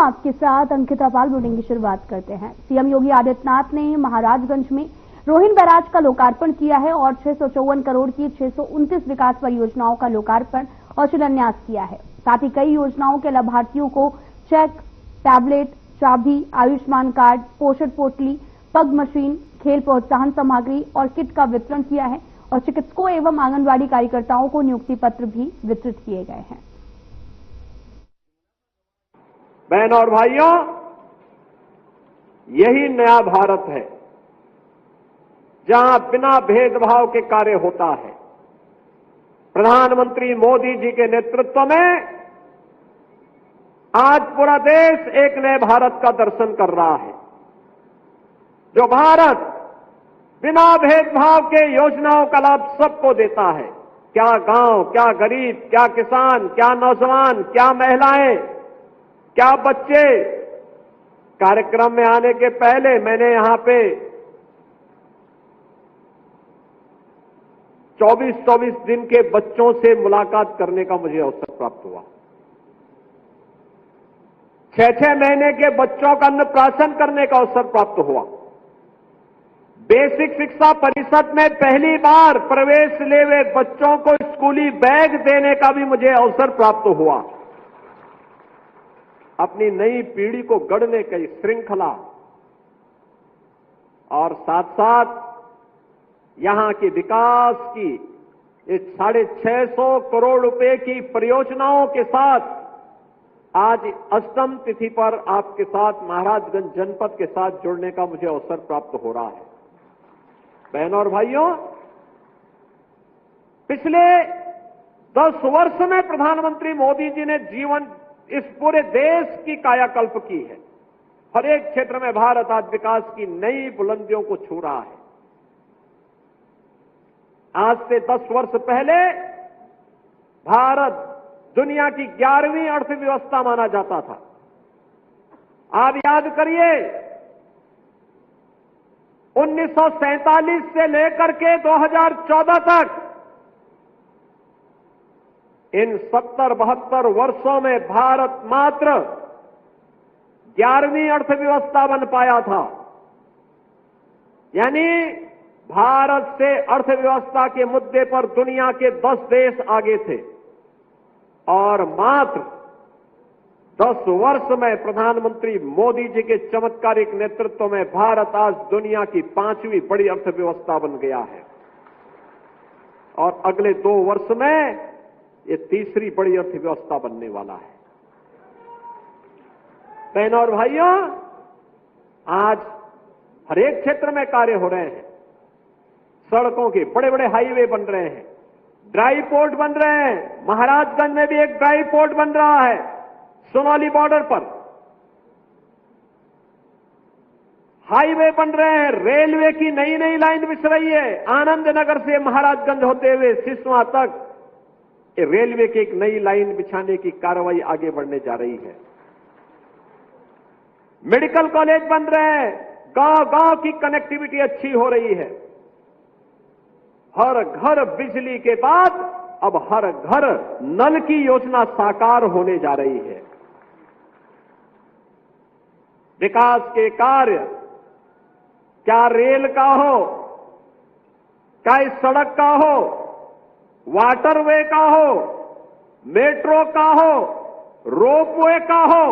आपके साथ अंकिता पाल। बुलेटिन की शुरुआत करते हैं। सीएम योगी आदित्यनाथ ने महाराजगंज में रोहिन बैराज का लोकार्पण किया है और 654 करोड़ की 629 विकास परियोजनाओं का लोकार्पण और शिलान्यास किया है। साथ ही कई योजनाओं के लाभार्थियों को चेक, टैबलेट, चाबी, आयुष्मान कार्ड, पोषण पोटली, पग मशीन, खेल प्रोत्साहन सामग्री और किट का वितरण किया है और चिकित्सकों एवं आंगनबाड़ी कार्यकर्ताओं को नियुक्ति पत्र भी वितरित किए गए हैं। बहनों और भाइयों, यही नया भारत है जहां बिना भेदभाव के कार्य होता है। प्रधानमंत्री मोदी जी के नेतृत्व में आज पूरा देश एक नए भारत का दर्शन कर रहा है, जो भारत बिना भेदभाव के योजनाओं का लाभ सबको देता है। क्या गांव, क्या गरीब, क्या किसान, क्या नौजवान, क्या महिलाएं, क्या बच्चे। कार्यक्रम में आने के पहले मैंने यहां पे 24-24 दिन के बच्चों से मुलाकात करने का मुझे अवसर प्राप्त हुआ। 6-6 महीने के बच्चों का अन्नप्राशन करने का अवसर प्राप्त हुआ। बेसिक शिक्षा परिषद में पहली बार प्रवेश ले हुए बच्चों को स्कूली बैग देने का भी मुझे अवसर प्राप्त हुआ। अपनी नई पीढ़ी को गढ़ने की श्रृंखला और साथ साथ यहां के विकास की इस 650 करोड़ रुपए की परियोजनाओं के साथ आज अष्टम तिथि पर आपके साथ महाराजगंज जनपद के साथ जुड़ने का मुझे अवसर प्राप्त हो रहा है। बहनों और भाइयों, पिछले 10 वर्ष में प्रधानमंत्री मोदी जी ने इस पूरे देश की कायाकल्प की है। हर एक क्षेत्र में भारत आज विकास की नई बुलंदियों को छू रहा है। आज से 10 वर्ष पहले भारत दुनिया की 11वीं अर्थव्यवस्था माना जाता था। आप याद करिए, 1947 से लेकर के 2014 तक इन 70-72 वर्षों में भारत मात्र 11वीं अर्थव्यवस्था बन पाया था। यानी भारत से अर्थव्यवस्था के मुद्दे पर दुनिया के 10 देश आगे थे और मात्र 10 वर्ष में प्रधानमंत्री मोदी जी के चमत्कारिक नेतृत्व में भारत आज दुनिया की 5वीं बड़ी अर्थव्यवस्था बन गया है और अगले 2 वर्ष में ये 3री बड़ी अर्थव्यवस्था बनने वाला है। बहनों और भाइयों, आज हर एक क्षेत्र में कार्य हो रहे हैं। सड़कों के बड़े बड़े हाईवे बन रहे हैं, ड्राई पोर्ट बन रहे हैं। महाराजगंज में भी एक ड्राई पोर्ट बन रहा है सोनाली बॉर्डर पर। हाईवे बन रहे हैं, रेलवे की नई नई लाइन बिछ रही है। आनंद नगर से महाराजगंज होते हुए सिसवा तक रेलवे की एक नई लाइन बिछाने की कार्रवाई आगे बढ़ने जा रही है। मेडिकल कॉलेज बन रहे हैं, गांव-गांव की कनेक्टिविटी अच्छी हो रही है। हर घर बिजली के बाद अब हर घर नल की योजना साकार होने जा रही है। विकास के कार्य, क्या रेल का हो, क्या सड़क का हो, वाटरवे का हो, मेट्रो का हो, रोपवे का हो,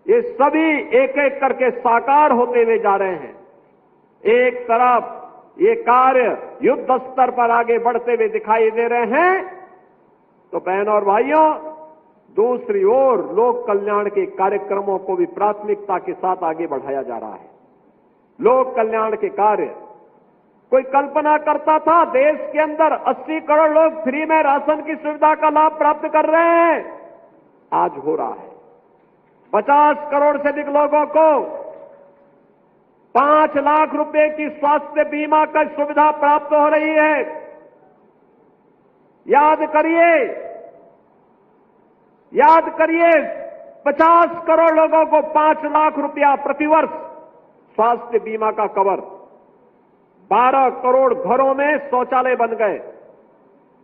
ये सभी एक एक करके साकार होते हुए जा रहे हैं। एक तरफ ये कार्य युद्ध स्तर पर आगे बढ़ते हुए दिखाई दे रहे हैं, तो बहनों और भाइयों, दूसरी ओर लोक कल्याण के कार्यक्रमों को भी प्राथमिकता के साथ आगे बढ़ाया जा रहा है। लोक कल्याण के कार्य, कोई कल्पना करता था देश के अंदर 80 करोड़ लोग फ्री में राशन की सुविधा का लाभ प्राप्त कर रहे हैं, आज हो रहा है। 50 करोड़ से अधिक लोगों को 5 लाख रुपए की स्वास्थ्य बीमा का सुविधा प्राप्त हो रही है। याद करिए 50 करोड़ लोगों को 5 लाख रुपया प्रतिवर्ष स्वास्थ्य बीमा का कवर। 12 करोड़ घरों में शौचालय बन गए।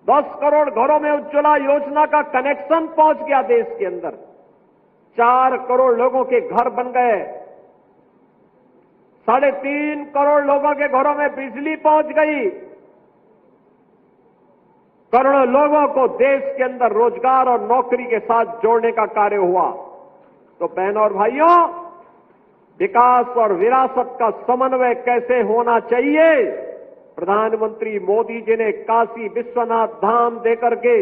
10 करोड़ घरों में उज्ज्वला योजना का कनेक्शन पहुंच गया देश के अंदर। 4 करोड़ लोगों के घर बन गए, 3.5 करोड़ लोगों के घरों में बिजली पहुंच गई, करोड़ों लोगों को देश के अंदर रोजगार और नौकरी के साथ जोड़ने का कार्य हुआ। तो बहनों और भाइयों, विकास और विरासत का समन्वय कैसे होना चाहिए, प्रधानमंत्री मोदी जी ने काशी विश्वनाथ धाम देकर के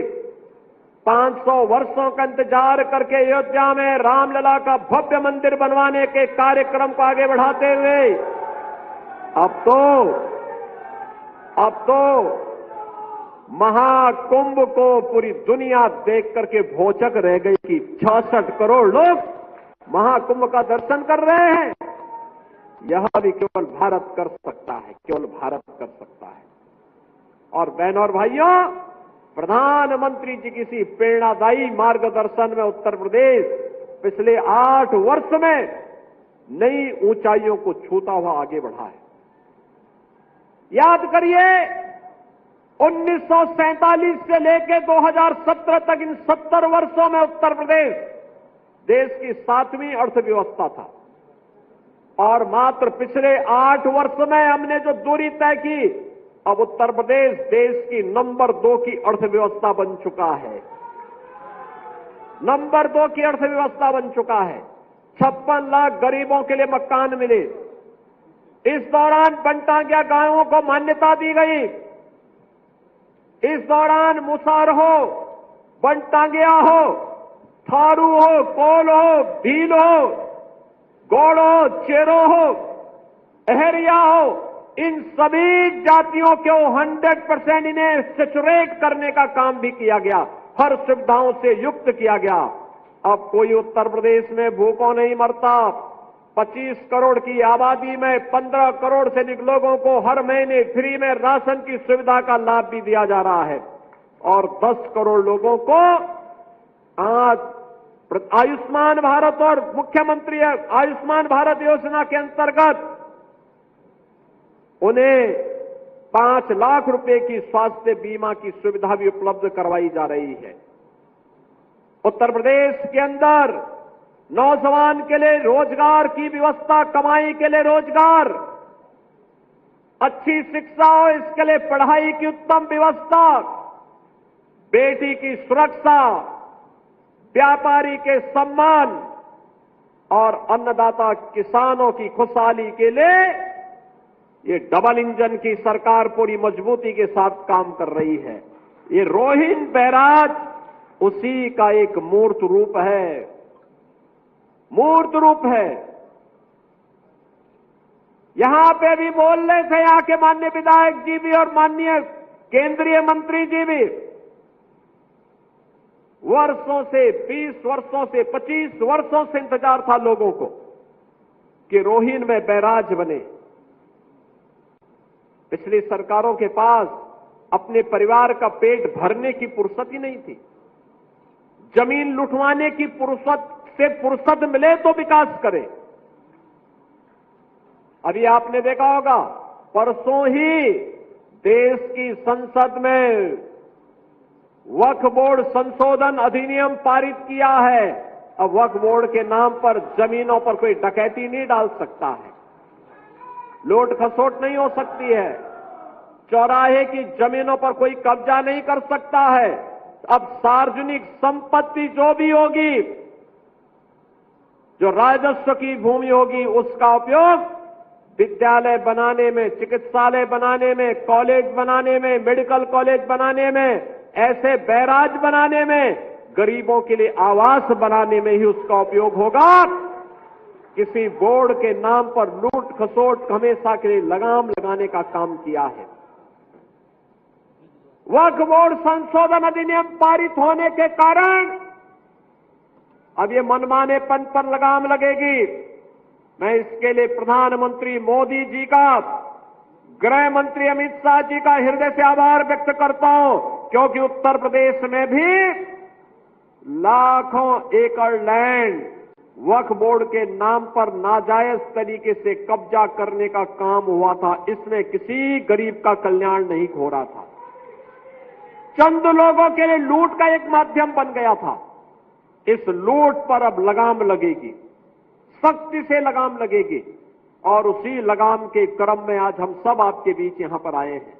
500 वर्षों का इंतजार करके अयोध्या में रामलला का भव्य मंदिर बनवाने के कार्यक्रम को आगे बढ़ाते हुए अब तो महाकुंभ को पूरी दुनिया देख करके भौचक रह गई कि 66 करोड़ लोग महाकुंभ का दर्शन कर रहे हैं। यह भी केवल भारत कर सकता है, केवल भारत कर सकता है। और बहनों और भाइयों, प्रधानमंत्री जी किसी प्रेरणादायी मार्गदर्शन में उत्तर प्रदेश पिछले 8 वर्ष में नई ऊंचाइयों को छूता हुआ आगे बढ़ा है। याद करिए, 1947 से लेकर 2017 तक इन 70 वर्षों में उत्तर प्रदेश देश की 7वीं अर्थव्यवस्था था, और मात्र पिछले 8 वर्ष में हमने जो दूरी तय की, अब उत्तर प्रदेश देश की नंबर 2 की अर्थव्यवस्था बन चुका है। नंबर 2 की अर्थव्यवस्था बन चुका है। 56 लाख गरीबों के लिए मकान मिले। इस दौरान बनटांगिया गांवों को मान्यता दी गई। इस दौरान मुसार हो, बनटांगिया हो, थारू हो, कोल हो, भील हो, गौड़ हो, चेरो हो, अहरिया हो, इन सभी जातियों को 100% इन्हें सैचुरेट करने का काम भी किया गया, हर सुविधाओं से युक्त किया गया। अब कोई उत्तर प्रदेश में भूखों नहीं मरता। 25 करोड़ की आबादी में 15 करोड़ से अधिक लोगों को हर महीने फ्री में राशन की सुविधा का लाभ भी दिया जा रहा है, और 10 करोड़ लोगों को आज आयुष्मान भारत और मुख्यमंत्री आयुष्मान भारत योजना के अंतर्गत उन्हें 5 लाख रुपए की स्वास्थ्य बीमा की सुविधा भी उपलब्ध करवाई जा रही है। उत्तर प्रदेश के अंदर नौजवान के लिए रोजगार की व्यवस्था, कमाई के लिए रोजगार, अच्छी शिक्षा हो इसके लिए पढ़ाई की उत्तम व्यवस्था, बेटी की सुरक्षा, व्यापारी के सम्मान और अन्नदाता किसानों की खुशहाली के लिए ये डबल इंजन की सरकार पूरी मजबूती के साथ काम कर रही है। ये रोहिन बैराज उसी का एक मूर्त रूप है, मूर्त रूप है। यहां पे भी बोल रहे थे यहाँ के माननीय विधायक जी भी और माननीय केंद्रीय मंत्री जी भी, वर्षों से 20 वर्षों से 25 वर्षों से इंतजार था लोगों को कि रोहिन में बैराज बने। पिछली सरकारों के पास अपने परिवार का पेट भरने की फुर्सत ही नहीं थी। जमीन लुटवाने की फुर्सत मिले तो विकास करे। अभी आपने देखा होगा, परसों ही देश की संसद में वक्फ बोर्ड संशोधन अधिनियम पारित किया है। अब वक्फ बोर्ड के नाम पर जमीनों पर कोई डकैती नहीं डाल सकता है, लूट खसोट नहीं हो सकती है, चौराहे की जमीनों पर कोई कब्जा नहीं कर सकता है। अब सार्वजनिक संपत्ति जो भी होगी, जो राजस्व की भूमि होगी, उसका उपयोग विद्यालय बनाने में, चिकित्सालय बनाने में, कॉलेज बनाने में, मेडिकल कॉलेज बनाने में, ऐसे बैराज बनाने में, गरीबों के लिए आवास बनाने में ही उसका उपयोग होगा। किसी बोर्ड के नाम पर लूट खसोट हमेशा के लिए लगाम लगाने का काम किया है। वक्फ बोर्ड संशोधन अधिनियम पारित होने के कारण अब ये मनमानेपन पर लगाम लगेगी। मैं इसके लिए प्रधानमंत्री मोदी जी का, गृह मंत्री अमित शाह जी का हृदय से आभार व्यक्त करता हूं, क्योंकि उत्तर प्रदेश में भी लाखों एकड़ लैंड वक्फ बोर्ड के नाम पर नाजायज तरीके से कब्जा करने का काम हुआ था। इसमें किसी गरीब का कल्याण नहीं हो रहा था, चंद लोगों के लिए लूट का एक माध्यम बन गया था। इस लूट पर अब लगाम लगेगी, सख्ती से लगाम लगेगी और उसी लगाम के क्रम में आज हम सब आपके बीच यहां पर आए हैं।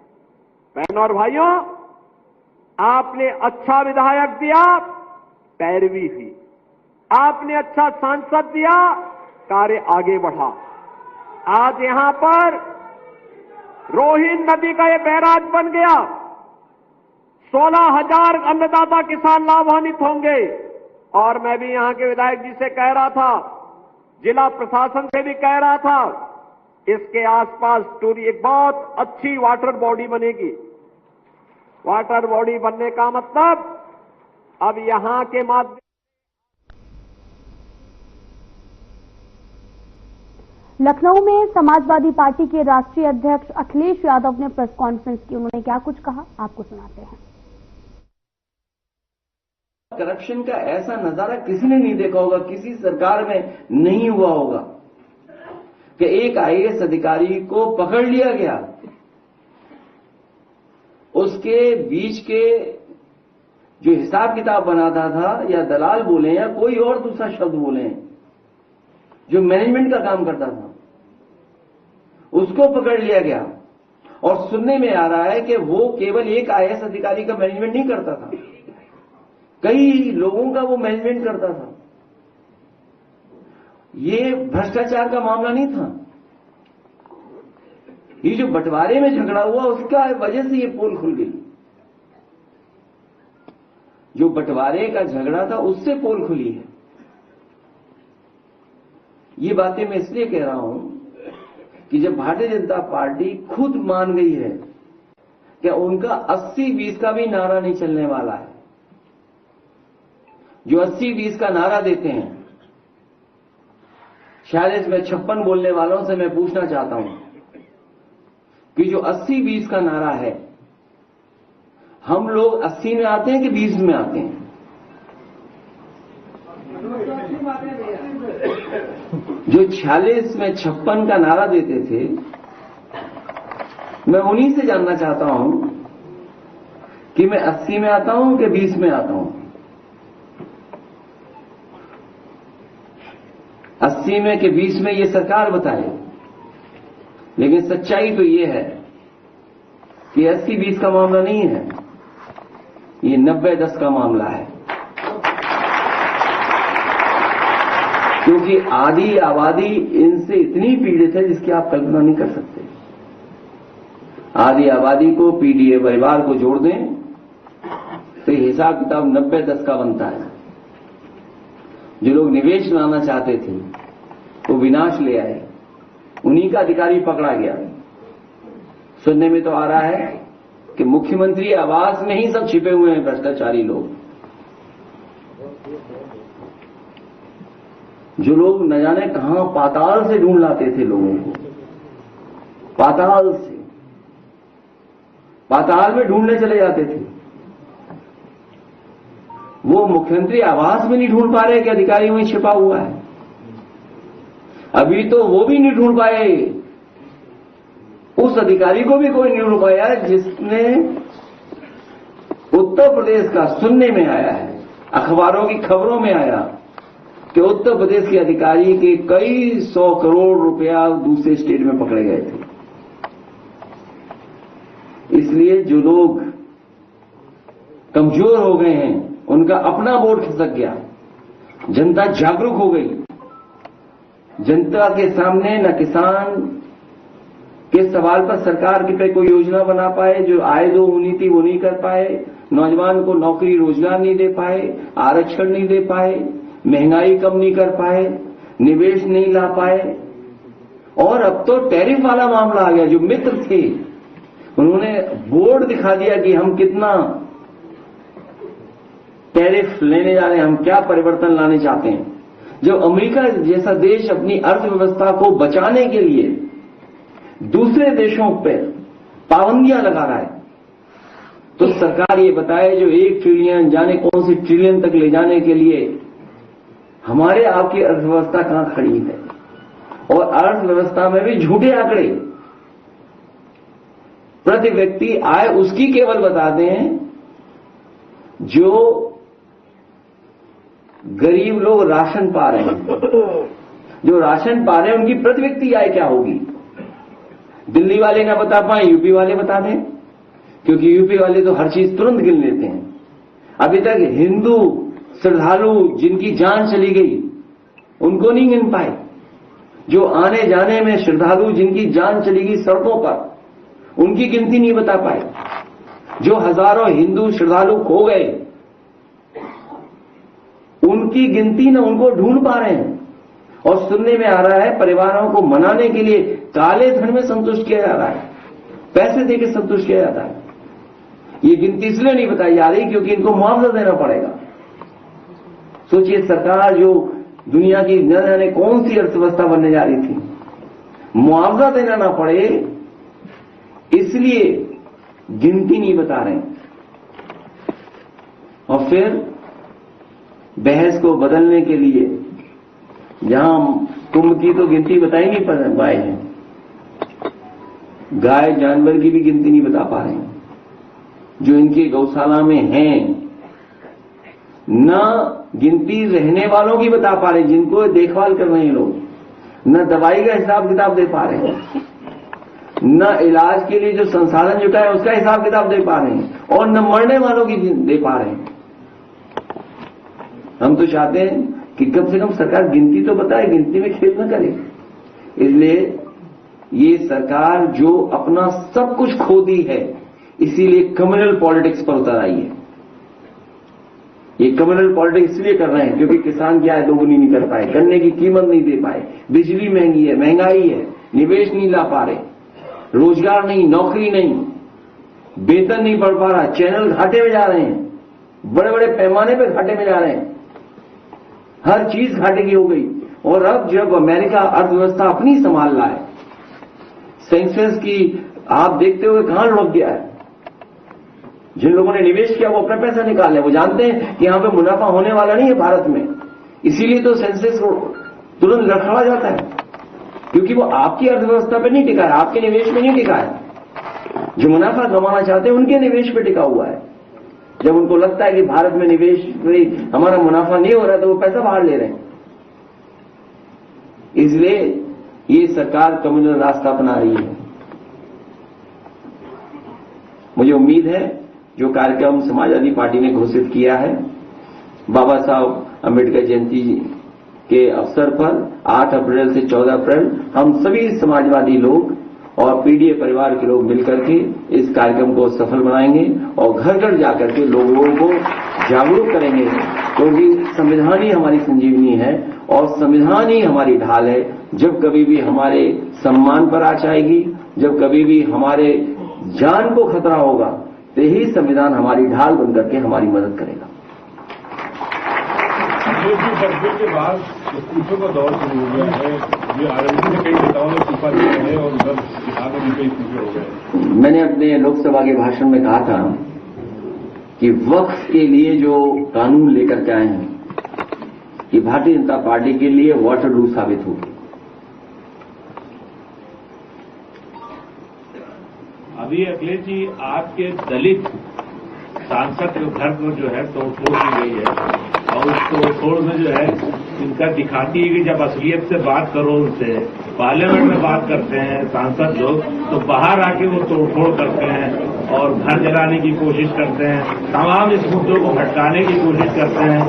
बहनों और भाइयों, आपने अच्छा विधायक दिया, पैरवी हुई। आपने अच्छा सांसद दिया, कार्य आगे बढ़ा। आज यहां पर रोहिन नदी का ये बैराज बन गया। 16,000 अन्नदाता किसान लाभान्वित होंगे। और मैं भी यहां के विधायक जी से कह रहा था, जिला प्रशासन से भी कह रहा था, इसके आसपास टूरी एक बहुत अच्छी वाटर बॉडी बनेगी। वाटर बॉडी बनने का मतलब अब यहां के माध्यम लखनऊ में समाजवादी पार्टी के राष्ट्रीय अध्यक्ष अखिलेश यादव ने प्रेस कॉन्फ्रेंस की। उन्होंने क्या कुछ कहा, आपको सुनाते हैं। करप्शन का ऐसा नजारा किसी ने नहीं देखा होगा, किसी सरकार में नहीं हुआ होगा कि एक आईएएस अधिकारी को पकड़ लिया गया, उसके बीच के जो हिसाब किताब बनाता था, या दलाल बोले या कोई और दूसरा शब्द बोले, जो मैनेजमेंट का काम करता था, उसको पकड़ लिया गया। और सुनने में आ रहा है कि वो केवल एक आईएएस अधिकारी का मैनेजमेंट नहीं करता था, कई लोगों का वो मैनेजमेंट करता था। ये भ्रष्टाचार का मामला नहीं था, ये जो बंटवारे में झगड़ा हुआ उसका वजह से ये पोल खुल गई। जो बंटवारे का झगड़ा था उससे पोल खुली है। ये बातें मैं इसलिए कह रहा हूं कि जब भारतीय जनता पार्टी खुद मान गई है कि उनका 80-20 का भी नारा नहीं चलने वाला है, जो 80-20 का नारा देते हैं, शायद इसमें 56 बोलने वालों से मैं पूछना चाहता हूं कि जो 80-20 का नारा है, हम लोग 80 में आते हैं कि 20 में आते हैं? जो 46 में 56 का नारा देते थे, मैं उन्हीं से जानना चाहता हूं कि मैं 80 में आता हूं कि 20 में आता हूं। 80 में कि 20 में ये सरकार बताए, लेकिन सच्चाई तो ये है कि 80-20 का मामला नहीं है, ये 90-10 का मामला है। क्योंकि आधी आबादी इनसे इतनी पीड़ित है जिसकी आप कल्पना नहीं कर सकते। आधी आबादी को, पीडीए परिवार को जोड़ दें तो हिसाब किताब 90-10 का बनता है। जो लोग निवेश लाना चाहते थे वो विनाश ले आए, उन्हीं का अधिकारी पकड़ा गया। सुनने में तो आ रहा है कि मुख्यमंत्री आवास में ही सब छिपे हुए हैं भ्रष्टाचारी लोग। जो लोग न जाने कहां पाताल से ढूंढ लाते थे लोगों को, पाताल से, पाताल में ढूंढने चले जाते थे, वो मुख्यमंत्री आवास में नहीं ढूंढ पा रहे कि अधिकारी वहीं छिपा हुआ है। अभी तो वो भी नहीं ढूंढ पाए, उस अधिकारी को भी कोई नहीं ढूंढ पाया जिसने उत्तर प्रदेश का, सुनने में आया है, अखबारों की खबरों में आया कि उत्तर प्रदेश के अधिकारी के कई 100 करोड़ रुपया दूसरे स्टेट में पकड़े गए थे। इसलिए जो लोग कमजोर हो गए हैं, उनका अपना वोट खिसक गया, जनता जागरूक हो गई। जनता के सामने न किसान के सवाल पर सरकार की पे कोई योजना बना पाए, जो आय दो होनी थी वो नहीं कर पाए, नौजवान को नौकरी रोजगार नहीं दे पाए, आरक्षण नहीं दे पाए, महंगाई कम नहीं कर पाए, निवेश नहीं ला पाए। और अब तो टैरिफ वाला मामला आ गया। जो मित्र थे उन्होंने बोर्ड दिखा दिया कि हम कितना टैरिफ लेने जा रहे हैं, हम क्या परिवर्तन लाने चाहते हैं। जब अमेरिका जैसा देश अपनी अर्थव्यवस्था को बचाने के लिए दूसरे देशों पर पाबंदियां लगा रहा है, तो सरकार ये बताए जो 1 ट्रिलियन जाने कौन से ट्रिलियन तक ले जाने के लिए हमारे आपकी अर्थव्यवस्था कहां खड़ी है। और अर्थव्यवस्था में भी झूठे आंकड़े, प्रति व्यक्ति आय उसकी केवल बताते हैं जो गरीब लोग राशन पा रहे हैं। जो राशन पा रहे हैं उनकी प्रति व्यक्ति आय क्या होगी? दिल्ली वाले ना बता पाए, यूपी वाले बता दें, क्योंकि यूपी वाले तो हर चीज तुरंत गिन लेते हैं। अभी तक हिंदू श्रद्धालु जिनकी जान चली गई उनको नहीं गिन पाए। जो आने जाने में श्रद्धालु जिनकी जान चली गई सड़कों पर, उनकी गिनती नहीं बता पाए। जो हजारों हिंदू श्रद्धालु खो गए उनकी गिनती न उनको ढूंढ पा रहे हैं। और सुनने में आ रहा है परिवारों को मनाने के लिए काले धन में संतुष्ट किया जा रहा है, पैसे देकर संतुष्ट किया जाता है। ये गिनती इसलिए नहीं बताई जा रही क्योंकि इनको मुआवजा देना पड़ेगा। सोचिए, सरकार जो दुनिया की न जाने कौन सी अर्थव्यवस्था बनने जा रही थी, मुआवजा देना ना पड़े इसलिए गिनती नहीं बता रहे। और फिर बहस को बदलने के लिए जहां कुंभ की तो गिनती बता ही नहीं पाए हैं, गाय जानवर की भी गिनती नहीं बता पा रहे हैं जो इनके गौशाला में हैं। न गिनती रहने वालों की बता पा रहे हैं जिनको देखभाल कर रहे हैं लोग, न दवाई का हिसाब किताब दे पा रहे हैं, न इलाज के लिए जो संसाधन जुटा है उसका हिसाब किताब दे पा रहे हैं, और न मरने वालों की दे पा रहे हैं। हम तो चाहते हैं कि कम से कम सरकार गिनती तो बताए, गिनती में खेल न करे। इसलिए ये सरकार जो अपना सब कुछ खो दी है, इसीलिए कम्युनल पॉलिटिक्स पर उतर आई है। ये कम्युनल पॉलिटिक्स इसलिए कर रहे हैं क्योंकि किसान की आय दोगुनी नहीं कर पाए, गन्ने की कीमत नहीं दे पाए, बिजली महंगी है, महंगाई है, निवेश नहीं ला पा रहे, रोजगार नहीं, नौकरी नहीं, वेतन नहीं बढ़ पा रहा, चैनल घाटे में जा रहे हैं, बड़े बड़े पैमाने पर घाटे में जा रहे हैं, हर चीज घाटे की हो गई। और अब जब अमेरिका अर्थव्यवस्था अपनी संभाल रहा है, सेंसेक्स की आप देखते हुए कहां लुढ़क गया है। जिन लोगों ने निवेश किया वो अपना पैसा निकाले, वो जानते हैं कि यहां पे मुनाफा होने वाला नहीं है भारत में, इसीलिए तो सेंसेक्स तुरंत लड़खड़ा जाता है क्योंकि वो आपकी अर्थव्यवस्था पे नहीं टिका है, आपके निवेश पे नहीं टिका है। जो मुनाफा कमाना चाहते हैं उनके निवेश पे टिका हुआ है। जब उनको लगता है कि भारत में निवेश में हमारा मुनाफा नहीं हो रहा है तो वो पैसा बाहर ले रहे हैं। इसलिए ये सरकार कम्युनल रास्ता अपना रही है। मुझे उम्मीद है जो कार्यक्रम समाजवादी पार्टी ने घोषित किया है, बाबा साहब अम्बेडकर जयंती के अवसर पर 8 अप्रैल से 14 अप्रैल हम सभी समाजवादी लोग और पीडीए परिवार के लोग मिलकर के इस कार्यक्रम को सफल बनाएंगे और घर घर जाकर के लोगों को जागरूक करेंगे, क्योंकि संविधान ही हमारी संजीवनी है और संविधान ही हमारी ढाल है। जब कभी भी हमारे सम्मान पर आंच आएगी, जब कभी भी हमारे जान को खतरा होगा, तो यही संविधान हमारी ढाल बनकर के हमारी मदद करेगा। के बाद इस्तीफों का दौर शुरू हो गया है। ये आरएलडी से कई नेताओं ने इस्तीफा दिया है और उधर बिहार में भी कई इस्तीफे हो गए। मैंने अपने लोकसभा के भाषण में कहा था कि वक्फ के लिए जो कानून लेकर के आए हैं, कि भारतीय जनता पार्टी के लिए वाटरलू साबित होगी। अभी अखिलेश जी, आपके दलित सांसद के घर पर जो है तोड़फोड़ की गई है और उस तोड़फोड़ में जो है इनका दिखाती है कि जब असलियत से बात करो, उनसे पार्लियामेंट में बात करते हैं सांसद लोग, तो बाहर आके वो तोड़फोड़ करते हैं और घर जलाने की कोशिश करते हैं, तमाम इस मुद्दों को भटकाने की कोशिश करते हैं।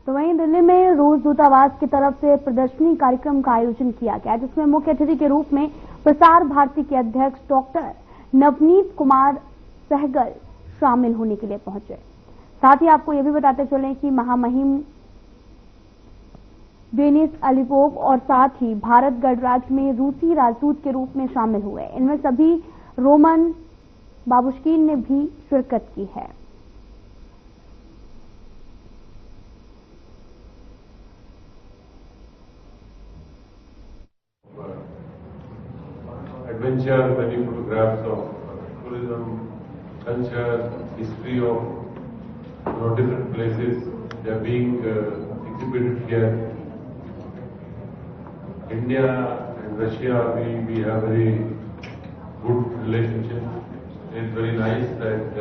तो वहीं दिल्ली में रूस दूतावास की तरफ से प्रदर्शनी कार्यक्रम का आयोजन किया गया, जिसमें मुख्य अतिथि के रूप में प्रसार भारती के अध्यक्ष डॉक्टर नवनीत कुमार सहगल शामिल होने के लिए पहुंचे। साथ ही आपको यह भी बताते चलें कि महामहिम डेनिस अलिपोव और साथ ही भारत गणराज्य में रूसी राजदूत के रूप में शामिल हुए। इनमें सभी रोमन बाबुश्किन ने भी शिरकत की है। Adventure, many photographs of tourism, culture, history of different places. They are being exhibited here. India and Russia, we have very good relationship. It's very nice that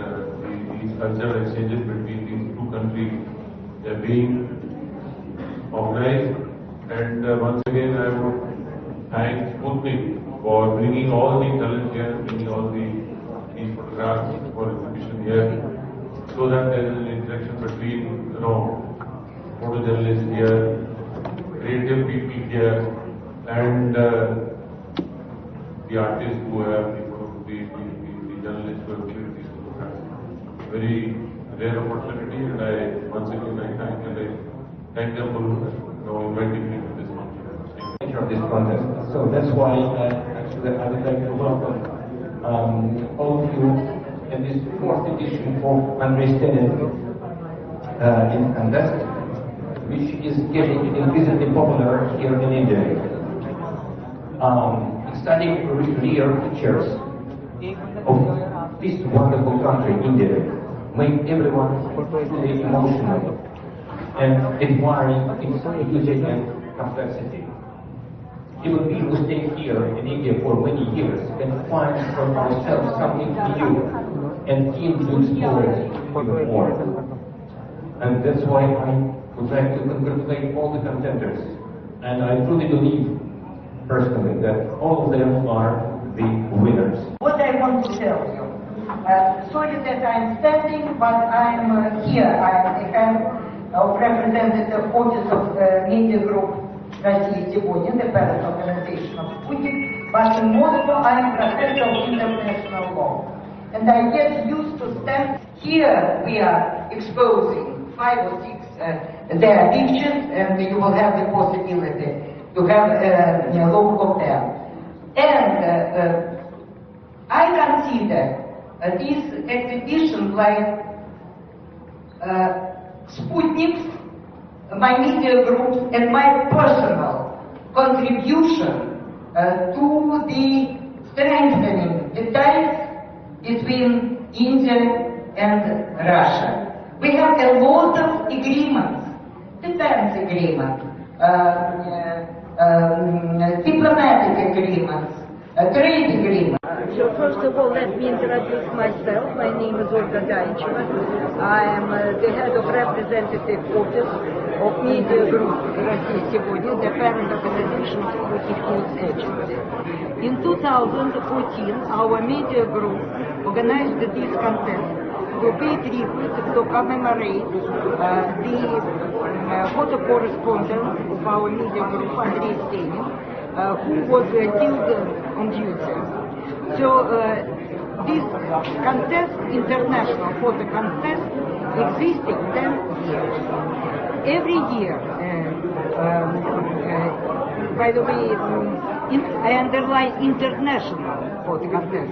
these cultural exchanges between these two country. They're being organized, and once again I would thank Sputnik for bringing all the talent here, bringing all these photographs for exhibition here, so that there is an interaction between, photojournalists here, creative people here, and the artists who have, the journalists who have created these photographs. Very rare opportunity, and once again I thank them for inviting me to this function. Of this contest. So that's why actually I would like to welcome all of you in this fourth edition of Understanding in Contest, which is getting increasingly popular here in India. Studying real pictures of this wonderful country, India, make everyone really emotional and admiring its beauty and complexity. Even we who stay here in India for many years can find for ourselves something new and keen to explore it even more. And that's why I would like to congratulate all the contenders. And I truly believe, personally, that all of them are the winners. What I want to tell you, sorry that I'm standing, but I'm here. I am representative office of media group Россия сегодня, the parent organization of Sputnik, but in Moscow I am professor of international law. And I get used to stand here. We are exposing 5 or 6 their pictures, and you will have the possibility to have a look of them. And I consider this exhibition like Sputnik's, my media groups, and my personal contribution to the strengthening the ties between India and Russia. We have a lot of agreements, defense agreements, diplomatic agreements, trade agreements. So first of all, let me introduce myself. My name is Olga Daicheva. I am the head of representative office of media group Россия сегодня, the parent organization of Sputnik News Agency. In 2014, our media group organized this contest to pay tribute to commemorate the photo correspondent of our media group, Andrei Stenin, who was killed on duty. So this contest, international photo contest, existed 10 years. Every year, by the way, I underline international photo contest.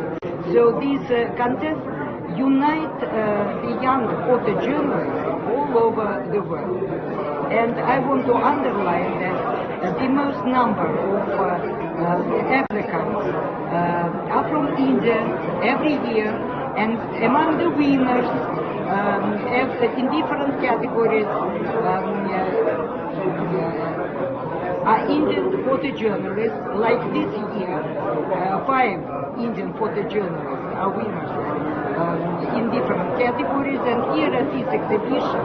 So this contest unite the young photojournalists all over the world. And I want to underline that the most number of applicants are from India every year, and among the winners in different categories are Indian photojournalists. Like this year, 5 Indian photojournalists are winners in different categories, and here at this exhibition,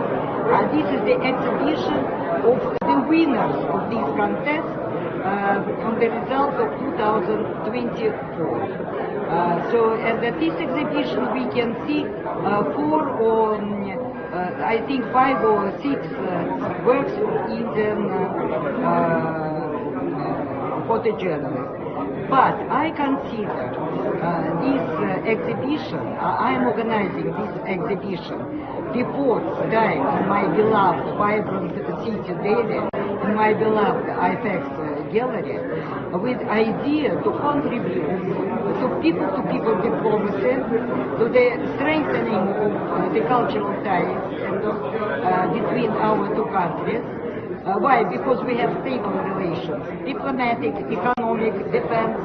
this is the exhibition of the winners of this contest on the result of 2024. So at this exhibition we can see 4 or I think 5 or 6 works of Indian photojournalists. But I consider this exhibition, I am organizing this exhibition, reports dying in my beloved vibrant city Delhi, in my beloved IFX gallery, with idea to contribute to people-to-people diplomacy, to the strengthening of the cultural ties between our two countries. Why? Because we have stable relations, diplomatic, economic, defense,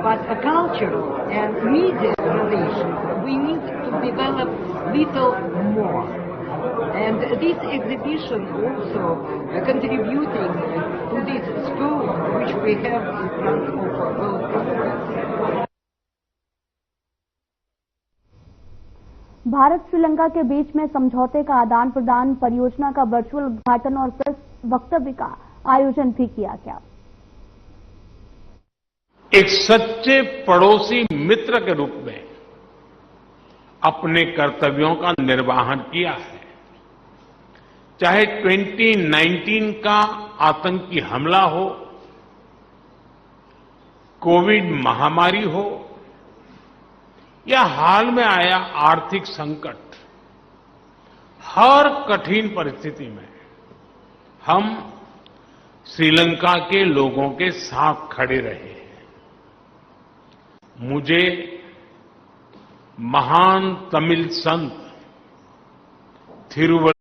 but a cultural and media relations we need to develop little more. And this exhibition also contributing to this scope which we have in front of World Congress. Bharat Sri Lanka के बीच में समझौते का आदान प्रदान, परियोजना का virtual उद्घाटन और प्रेस वक्तव्य का आयोजन भी किया गया। एक सच्चे पड़ोसी मित्र के रूप में अपने कर्तव्यों का निर्वहन किया है। चाहे 2019 का आतंकी हमला हो, कोविड महामारी हो या हाल में आया आर्थिक संकट, हर कठिन परिस्थिति में हम श्रीलंका के लोगों के साथ खड़े रहे हैं। मुझे महान तमिल संत थिरुवल्लुवर